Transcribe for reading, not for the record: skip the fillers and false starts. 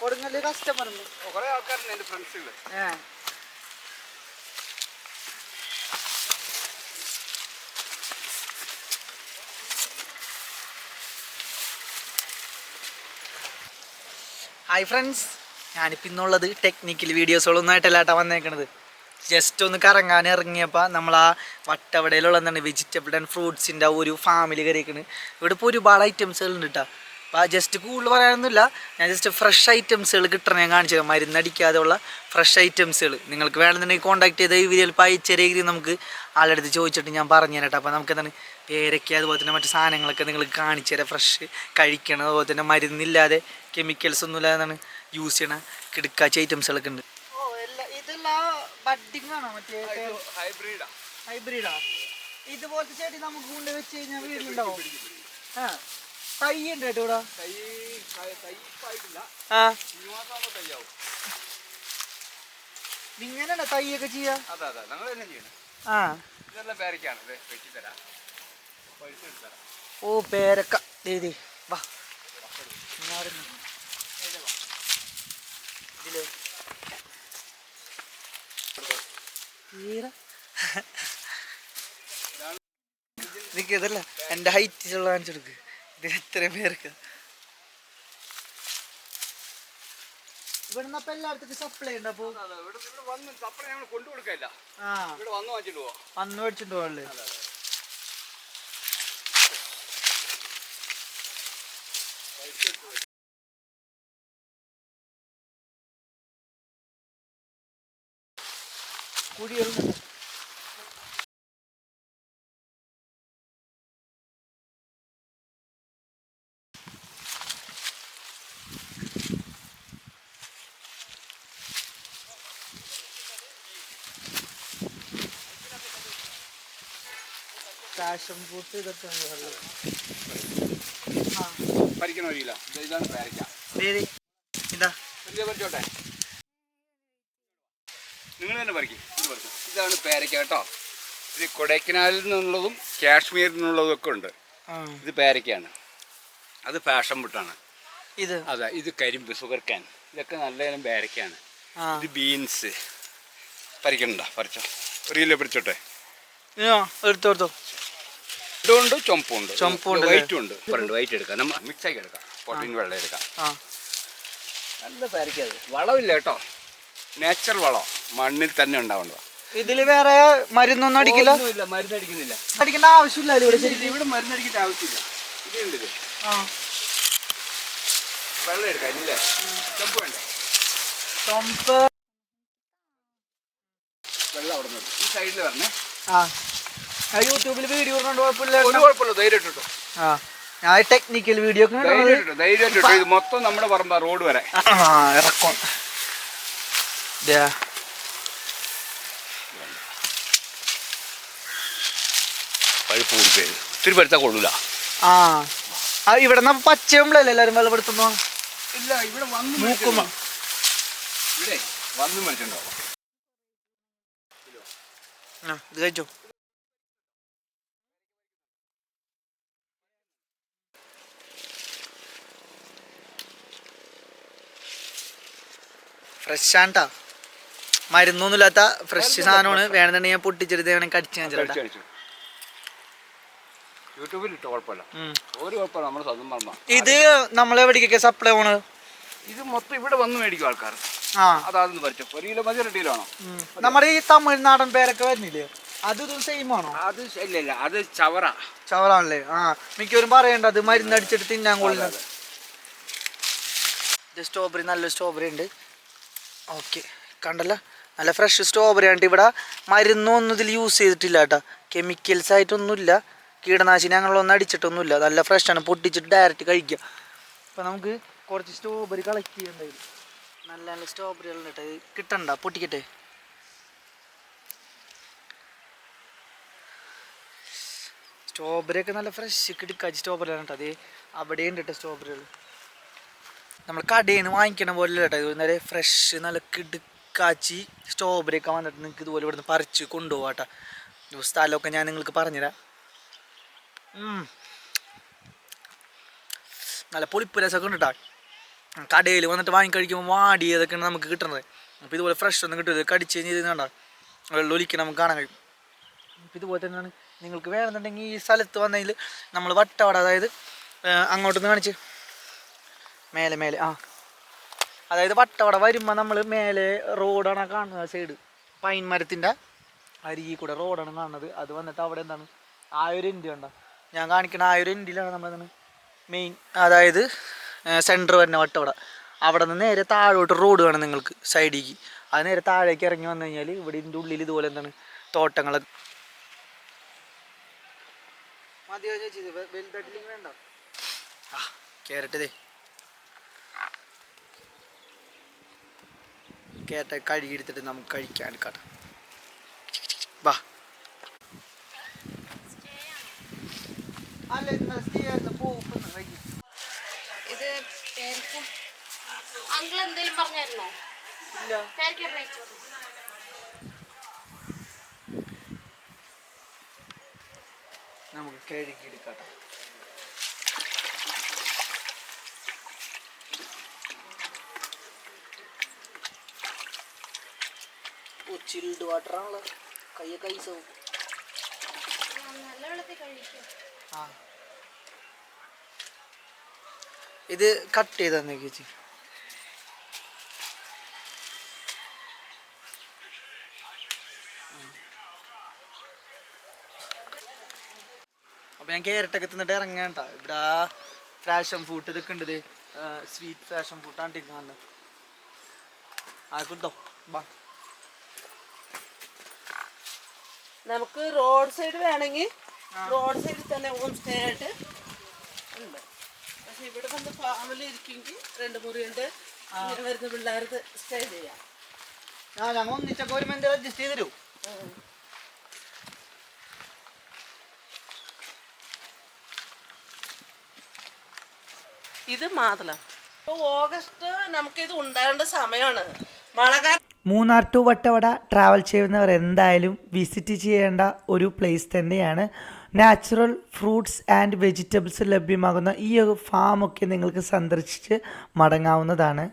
കൊടുങ്ങല് customer കുറെ ആൾക്കാരുണ്ട് എൻ്റെ ഫ്രണ്ട്സുകൾ. ഹായ് ഫ്രണ്ട്സ്, ഞാനിപ്പോൾ ഇന്നുള്ളത് ടെക്നിക്കൽ വീഡിയോസുകളൊന്നായിട്ടല്ലാട്ടാ വന്നേക്കണത്. ജസ്റ്റ് ഒന്ന് കറങ്ങാൻ ഇറങ്ങിയപ്പോൾ നമ്മൾ ആ വട്ടവടയിലുള്ള എന്താണ് വെജിറ്റബിൾ ആൻഡ് ഫ്രൂട്ട്സിൻ്റെ ഒരു ഫാമിൽ കയറിയിരിക്കുന്നത്. ഇവിടെ ഇപ്പോൾ ഒരുപാട് ഐറ്റംസുകളുണ്ട് കേട്ടോ. അപ്പോൾ ജസ്റ്റ് കൂടുതൽ പറയാനൊന്നുമില്ല, ഞാൻ ജസ്റ്റ് ഫ്രഷ് ഐറ്റംസുകൾ കിട്ടണം ഞാൻ കാണിച്ചു തരാം. മരുന്നടിക്കാതെയുള്ള ഫ്രഷ് ഐറ്റംസുകൾ നിങ്ങൾക്ക് വേണമെന്നുണ്ടെങ്കിൽ കോൺടാക്ട് ചെയ്ത് ഈ വീഡിയോയിൽ ഇപ്പോൾ അയച്ചേരി നമുക്ക് ആളുടെ അടുത്ത് ചോദിച്ചിട്ട് ഞാൻ പറഞ്ഞു തരാം കേട്ടോ. അപ്പോൾ നമുക്ക് എന്താണ് പേരയ്ക്ക അതുപോലെ തന്നെ മറ്റു സാധനങ്ങളൊക്കെ നിങ്ങൾക്ക് കാണിച്ചു തരാം. ഫ്രഷ് കഴിക്കണം, അതുപോലെ തന്നെ മരുന്നില്ലാതെ കെമിക്കൽസ് ഒന്നുമില്ലാതെ എന്താണ് യൂസ് ചെയ്യണ കിടക്കാച്ച ഐറ്റംസുകളൊക്കെ ഉണ്ട്. ഹൈബ്രിഡാ ഇതുപോലത്തെ ചെടി നമുക്ക് കൊണ്ട് വെച്ച് കഴിഞ്ഞാൽ വീട്ടിലുണ്ടാവും. തൈ ഉണ്ട് കേട്ടോ ഇവിടെ. ഇങ്ങനെയാണ് തൈയൊക്കെ ചെയ്യാ. ഓ പേരക്ക വാ ഇതല്ല എന്റെ ഹൈറ്റിലുള്ള കാണിച്ചെടുക്ക്. ഇതിന് എത്ര പേർക്ക് ഇവിടുന്ന് അപ്പൊ എല്ലായിടത്തേക്കും സപ്ലൈ ഉണ്ട്. അപ്പൊ വന്ന് മേടിച്ചിട്ട് പോകല്ലേ. കുടികളുണ്ട്. പാഷൻ ഫ്രൂട്ട് ഇതൊക്കെ നിങ്ങൾ തന്നെ പറിക്കും. ഇതാണ് പേരയ്ക്ക കേട്ടോ. ഇത് കൊടൈക്കനാലിൽ നിന്നുള്ളതും കാശ്മീരിൽ നിന്നുള്ളതും ഒക്കെ ഉണ്ട്. ഇത് പേരയ്ക്കാണ്, അത് പാഷൻ ഫ്രൂട്ടാണ്. അതെ, ഇത് കരിമ്പ് സുഗർക്കാൻ, ഇതൊക്കെ നല്ല പേരയ്ക്കാണ്. ഇത് ബീൻസ്. പറിക്കണ്ട, പറിച്ചോ. ഒരു കിലോ പിടിച്ചോട്ടെ. എടുത്തോ. ഇതുണ്ട്, ചുമപ്പുണ്ട്, വൈറ്റും ഉണ്ട്. വൈറ്റ് എടുക്കാം, നമ്മൾ മിക്സ് ആക്കി എടുക്കാം. പൊട്ടിന് വെള്ളം എടുക്കാം. നല്ല പേരയ്ക്ക. അത് വളമില്ല കേട്ടോ, നാച്ചുറൽ വളം, മണ്ണിൽ തന്നെ ഉണ്ടാവേണ്ടതാണ്. ഇതില് വേറെ മരുന്നൊന്നും അടിക്കില്ല. മരുന്നടിക്കുന്നില്ല, അടിക്കേണ്ട ആവശ്യമില്ല. ഇവിടെ മരുന്നടിക്കേണ്ട ആവശ്യമില്ല. ഇതുണ്ട്, വെള്ളം എടുക്കാം. ഇല്ലേ, ചുമപ്പ് വേണ്ടേ? ചുമപ്പ് വെള്ളം അവിടെ നിന്ന് ഈ സൈഡിൽ വരണേ. യൂട്യൂബിൽ വീഡിയോ കുഴപ്പമില്ല, ഒരു കുഴപ്പമില്ല. ധൈര്യമായിട്ട് കിട്ടും. ഞാൻ ടെക്നിക്കൽ വീഡിയോ ധൈര്യമായിട്ട് കിട്ടും. ഇത് മൊത്തം നമ്മുടെ പറമ്പ, റോഡ് വരെ ഇറക്കും. പഴുപ്പ് കുടിപ്പേ ഇത്തിരി പഴുത്താൽ കൊള്ളൂല. ഇവിടെ പച്ചയമ്പളല്ലേ എല്ലാരും വെള്ളപ്പെടുത്തുമ്പോ. ഇല്ല, ഇവിടെ വന്ന് ഇവിടെ വന്ന് മേടിച്ചിട്ടുണ്ടോ? ഇത് കഴിച്ചോ. ഫ്രഷ് ആണ്ടാ, മരുന്നൊന്നുമില്ലാത്ത ഫ്രഷ് സാധനമാണ്. വേണമെന്നുണ്ടെങ്കിൽ ഞാൻ പൊട്ടിച്ചെടുത്ത് വേണമെങ്കിൽ കടിച്ചു കാണിച്ചു. ഇത് നമ്മളെവിടേക്കൊക്കെ സപ്ലൈ പോണ്? ഇത് മൊത്തം ഇവിടെ വന്ന് മേടിക്കും ആൾക്കാർ. അതൊന്ന് പറിച്ചു. ഒരു കിലോ മതി, 2 കിലോ ആണോ? നമ്മുടെ ഈ തമിഴ്നാടൻ പേരൊക്കെ വരുന്നില്ലേ, അത് സെയിം ആണോ? അത് ഇല്ല, അത് ചവറാണല്ലേ. മിക്കവരും പറയണ്ട അത് മരുന്നടിച്ചിട്ട് തിന്നാൻ കൊള്ളുന്നത്. ഇത് സ്ട്രോബെറി, നല്ലൊരു സ്ട്രോബെറി ഉണ്ട്. ഓക്കെ, കണ്ടല്ലോ, നല്ല ഫ്രഷ് സ്ട്രോബെറി ആണ്. ഇവിടെ മരുന്നൊന്നും ഇതിൽ യൂസ് ചെയ്തിട്ടില്ല കേട്ടോ. കെമിക്കൽസ് ആയിട്ടൊന്നുമില്ല, കീടനാശിനി അങ്ങനെയുള്ളൊന്നും അടിച്ചിട്ടൊന്നുമില്ല. നല്ല ഫ്രഷാണ്, പൊട്ടിച്ചിട്ട് ഡയറക്റ്റ് കഴിക്കുക. അപ്പോൾ നമുക്ക് കുറച്ച് സ്ട്രോബെറി കളക്ട് ചെയ്യണ്ടായിരുന്നു. നല്ല നല്ല സ്ട്രോബെറികളുണ്ട് കേട്ടോ. കിട്ടണ്ട, പൊട്ടിക്കട്ടെ. സ്ട്രോബെറി ഒക്കെ നല്ല ഫ്രഷ് കിടക്കാച്ച് സ്ട്രോബെറിയാണ് കേട്ടോ. അത് അവിടെ ഉണ്ട് കേട്ടോ സ്ട്രോബെറികൾ. നമ്മൾ കടയിൽ നിന്ന് വാങ്ങിക്കണ പോലെ കേട്ടോ. ഇത് നല്ല ഫ്രഷ് നല്ല കിടക്കാച്ചി സ്ട്രോബെറി ഒക്കെ വന്നിട്ട് നിങ്ങൾക്ക് ഇതുപോലെ ഇവിടുന്ന് പറിച്ച് കൊണ്ടുപോകാം കേട്ടോ. സ്ഥലമൊക്കെ ഞാൻ നിങ്ങൾക്ക് പറഞ്ഞുതരാം. നല്ല പൊളിപ്പ് രസമൊക്കെ ഉണ്ട് കേട്ടോ. കടയിൽ വന്നിട്ട് വാങ്ങിക്കഴിക്കുമ്പോൾ വാടിയതൊക്കെയാണ് നമുക്ക് കിട്ടുന്നത്. അപ്പോൾ ഇതുപോലെ ഫ്രഷ് ഒന്നും കിട്ടും. ഇത് കടിച്ച് കഴിഞ്ഞ് കണ്ട വെള്ളം ഒലിക്കണം നമുക്ക് കാണാൻ കഴിയും. അപ്പോൾ ഇതുപോലെ തന്നെയാണ് നിങ്ങൾക്ക് വേണമെന്നുണ്ടെങ്കിൽ ഈ സ്ഥലത്ത് വന്നതിൽ നമ്മൾ വട്ടവട, അതായത് അങ്ങോട്ടൊന്ന് കാണിച്ച് മേലെ മേലെ അതായത് വട്ടവട വരുമ്പോൾ നമ്മൾ മേലെ റോഡാണ് കാണുന്നത്. സൈഡ് പൈൻ മരത്തിൻ്റെ അരികിൽ കൂടെ റോഡാണ് കാണുന്നത്. അത് വന്നിട്ട് അവിടെ എന്താണ് ആ ഒരു എൻഡ് കണ്ട ഞാൻ കാണിക്കുന്ന ആ ഒരു എൻഡിലാണ് നമ്മളെന്താണ് മെയിൻ, അതായത് സെൻറ്റർ വരുന്ന വട്ടവട. അവിടെ നിന്ന് നേരെ താഴോട്ട് റോഡ് വേണം നിങ്ങൾക്ക് സൈഡിലേക്ക്. അത് നേരെ താഴേക്ക് ഇറങ്ങി വന്നു കഴിഞ്ഞാൽ ഇവിടെ ഇതിൻ്റെ ഉള്ളിൽ ഇതുപോലെ എന്താണ് തോട്ടങ്ങളൊക്കെ. മതിയോ ചേച്ചി? വലുതായിട്ടില്ലെങ്കിൽ വേണ്ട. ക്യാരറ്റ് ക്യാരറ്റ് കഴുകിയെടുത്തിട്ട് നമുക്ക് കഴിക്കാൻ എടുക്കാം. വാ. അല്ല ഇത് അങ്കിൾ എന്തെങ്കിലും പറഞ്ഞായിരുന്നോ? ഇല്ല. നമുക്ക് കഴുകി എടുക്കാം. ചിൽഡ് വാട്ടർ ആണല്ലോ, കയ്യൊക്കെ ഐസാവും. നല്ല വെള്ളത്തിൽ കഴിക്കും. ഇത് കട്ട് ചെയ്ത് തന്നെ ചേച്ചി. അപ്പോൾ ഞാൻ ക്യാരറ്റൊക്കെ തിന്നിട്ട് ഇറങ്ങാണ്ട. ഇവിടെ ഫാഷൻ ഫുഡ് ഇതൊക്കെ ഉണ്ട്. സ്വീറ്റ് ഫാഷൻ ഫുഡാണ് തിന്നാണ്. ആയിക്കോട്ടോ ബാ. നമുക്ക് റോഡ് സൈഡ് വേണമെങ്കിൽ റോഡ് സൈഡിൽ തന്നെ ഹോം സ്റ്റേ ആയിട്ട് ഉണ്ട്. പക്ഷെ ഇവിടെ വന്ന് ഫാമിലി ഇരിക്കുമെങ്കിൽ 2 മുറിയുണ്ട്. ഇങ്ങനെ വരുന്ന പിള്ളേർക്ക് സ്റ്റേ ചെയ്യാം. ഞങ്ങൾ ഒന്നിച്ചൊക്കെ ഒരു മെന്റ് അഡ്ജസ്റ്റ് ചെയ്ത് തരൂ. ഇത് മാത്രം ഓഗസ്റ്റ് നമുക്കിത് ഉണ്ടാകേണ്ട സമയമാണ്. മഴക്കാലം. മൂന്നാർ ടു വട്ടവട ട്രാവൽ ചെയ്യുന്നവർ എന്തായാലും വിസിറ്റ് ചെയ്യേണ്ട ഒരു പ്ലേസ് തന്നെയാണ്. നാച്ചുറൽ ഫ്രൂട്ട്സ് ആൻഡ് വെജിറ്റബിൾസ് ലഭ്യമാകുന്ന ഈ ഒരു ഫാമൊക്കെ നിങ്ങൾക്ക് സന്ദർശിച്ച് മടങ്ങാവുന്നതാണ്.